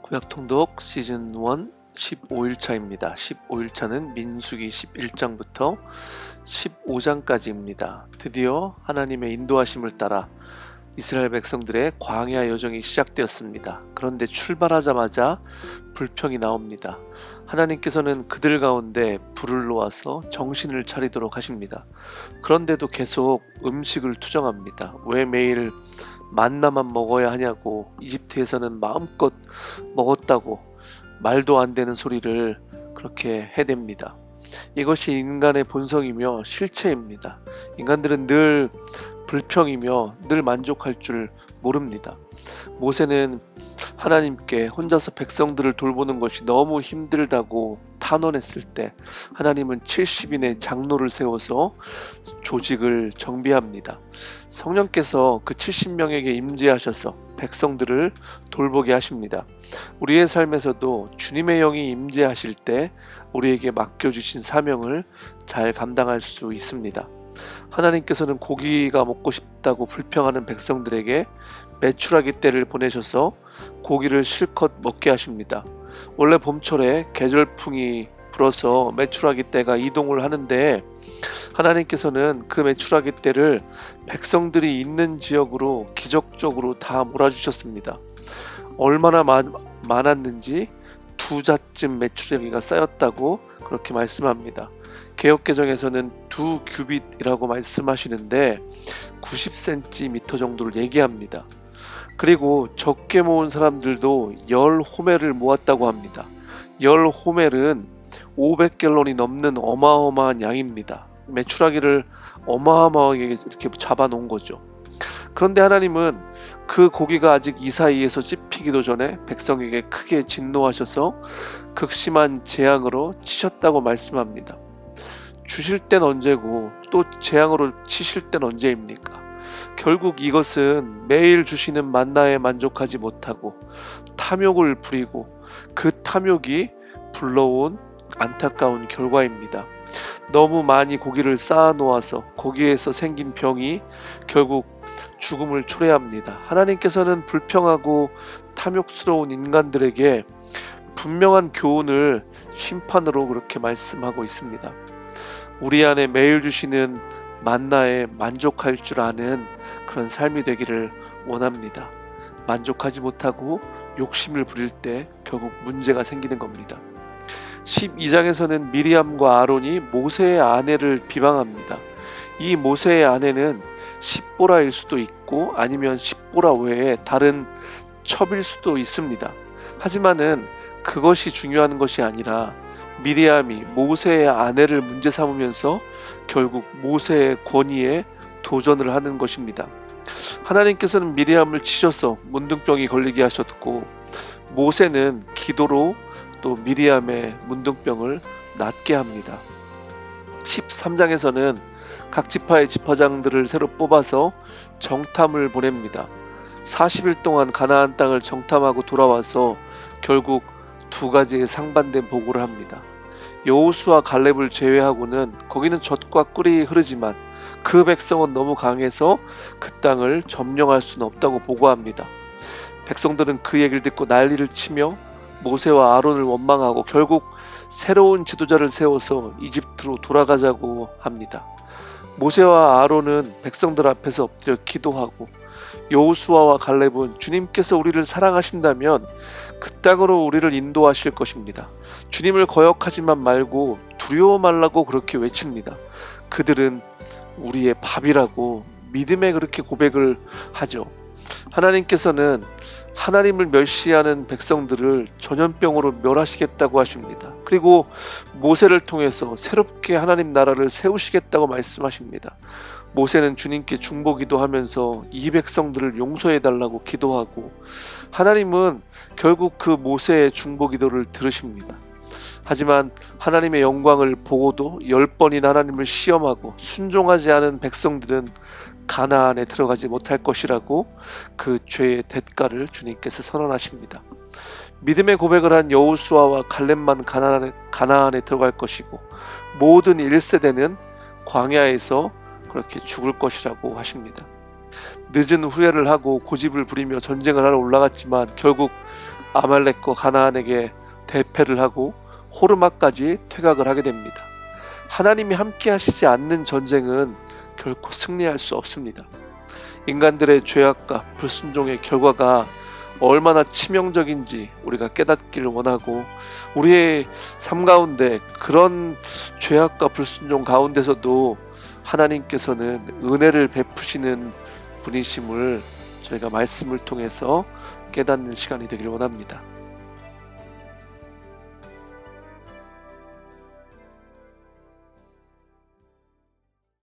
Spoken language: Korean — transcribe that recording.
구약통독 시즌 1 15일차입니다. 15일차는 민수기 11장부터 15장까지입니다. 드디어 하나님의 인도하심을 따라 이스라엘 백성들의 광야 여정이 시작되었습니다. 그런데 출발하자마자 불평이 나옵니다. 하나님께서는 그들 가운데 불을 놓아서 정신을 차리도록 하십니다. 그런데도 계속 음식을 투정합니다. 왜 매일 만나만 먹어야 하냐고, 이집트에서는 마음껏 먹었다고 말도 안 되는 소리를 그렇게 해댑니다. 이것이 인간의 본성이며 실체입니다. 인간들은 늘 불평이며 늘 만족할 줄 모릅니다. 모세는 하나님께 혼자서 백성들을 돌보는 것이 너무 힘들다고 탄원했을 때 하나님은 70인의 장로를 세워서 조직을 정비합니다. 성령께서 그 70명에게 임재하셔서 백성들을 돌보게 하십니다. 우리의 삶에서도 주님의 영이 임재하실 때 우리에게 맡겨주신 사명을 잘 감당할 수 있습니다. 하나님께서는 고기가 먹고 싶다고 불평하는 백성들에게 메추라기 떼를 보내셔서 고기를 실컷 먹게 하십니다. 원래 봄철에 계절풍이 불어서 메추라기 떼가 이동을 하는데 하나님께서는 그 메추라기 떼를 백성들이 있는 지역으로 기적적으로 다 몰아주셨습니다. 얼마나 많았는지 2자쯤 메추라기가 쌓였다고 그렇게 말씀합니다. 개역개정에서는 2규빗이라고 말씀하시는데 90cm 정도를 얘기합니다. 그리고 적게 모은 사람들도 10호멜을 모았다고 합니다. 10호멜은 500갤런이 넘는 어마어마한 양입니다. 메추라기를 어마어마하게 이렇게 잡아놓은 거죠. 그런데 하나님은 그 고기가 아직 이 사이에서 씹히기도 전에 백성에게 크게 진노하셔서 극심한 재앙으로 치셨다고 말씀합니다. 주실 땐 언제고 또 재앙으로 치실 땐 언제입니까? 결국 이것은 매일 주시는 만나에 만족하지 못하고 탐욕을 부리고 그 탐욕이 불러온 안타까운 결과입니다. 너무 많이 고기를 쌓아 놓아서 거기에서 생긴 병이 결국 죽음을 초래합니다. 하나님께서는 불평하고 탐욕스러운 인간들에게 분명한 교훈을 심판으로 그렇게 말씀하고 있습니다. 우리 안에 매일 주시는 만나에 만족할 줄 아는 그런 삶이 되기를 원합니다. 만족하지 못하고 욕심을 부릴 때 결국 문제가 생기는 겁니다. 12장에서는 미리암과 아론이 모세의 아내를 비방합니다. 이 모세의 아내는 십보라일 수도 있고 아니면 십보라 외에 다른 첩일 수도 있습니다. 하지만은 그것이 중요한 것이 아니라 미리암이 모세의 아내를 문제 삼으면서 결국 모세의 권위에 도전을 하는 것입니다. 하나님께서는 미리암을 치셔서 문둥병이 걸리게 하셨고 모세는 기도로 또 미리암의 문둥병을 낫게 합니다. 13장에서는 각 지파의 지파장들을 새로 뽑아서 정탐을 보냅니다. 40일 동안 가나안 땅을 정탐하고 돌아와서 결국 2가지의 상반된 보고를 합니다. 여호수아 갈렙을 제외하고는 거기는 젖과 꿀이 흐르지만 그 백성은 너무 강해서 그 땅을 점령할 수는 없다고 보고합니다. 백성들은 그 얘기를 듣고 난리를 치며 모세와 아론을 원망하고 결국 새로운 지도자를 세워서 이집트로 돌아가자고 합니다. 모세와 아론은 백성들 앞에서 엎드려 기도하고 여호수아와 갈렙은 주님께서 우리를 사랑하신다면 그 땅으로 우리를 인도하실 것입니다. 주님을 거역하지만 말고 두려워 말라고 그렇게 외칩니다. 그들은 우리의 밥이라고 믿음에 그렇게 고백을 하죠. 하나님께서는 하나님을 멸시하는 백성들을 전염병으로 멸하시겠다고 하십니다. 그리고 모세를 통해서 새롭게 하나님 나라를 세우시겠다고 말씀하십니다. 모세는 주님께 중보기도 하면서 이 백성들을 용서해달라고 기도하고 하나님은 결국 그 모세의 중보기도를 들으십니다. 하지만 하나님의 영광을 보고도 10번이나 하나님을 시험하고 순종하지 않은 백성들은 가나안에 들어가지 못할 것이라고 그 죄의 대가를 주님께서 선언하십니다. 믿음의 고백을 한 여호수아와 갈렙만 가나안에 들어갈 것이고 모든 1세대는 광야에서 그렇게 죽을 것이라고 하십니다. 늦은 후회를 하고 고집을 부리며 전쟁을 하러 올라갔지만 결국 아말렉과 가나안에게 대패를 하고 호르마까지 퇴각을 하게 됩니다. 하나님이 함께 하시지 않는 전쟁은 결코 승리할 수 없습니다. 인간들의 죄악과 불순종의 결과가 얼마나 치명적인지 우리가 깨닫기를 원하고, 우리의 삶 가운데 그런 죄악과 불순종 가운데서도 하나님께서는 은혜를 베푸시는 분이심을 저희가 말씀을 통해서 깨닫는 시간이 되길 원합니다.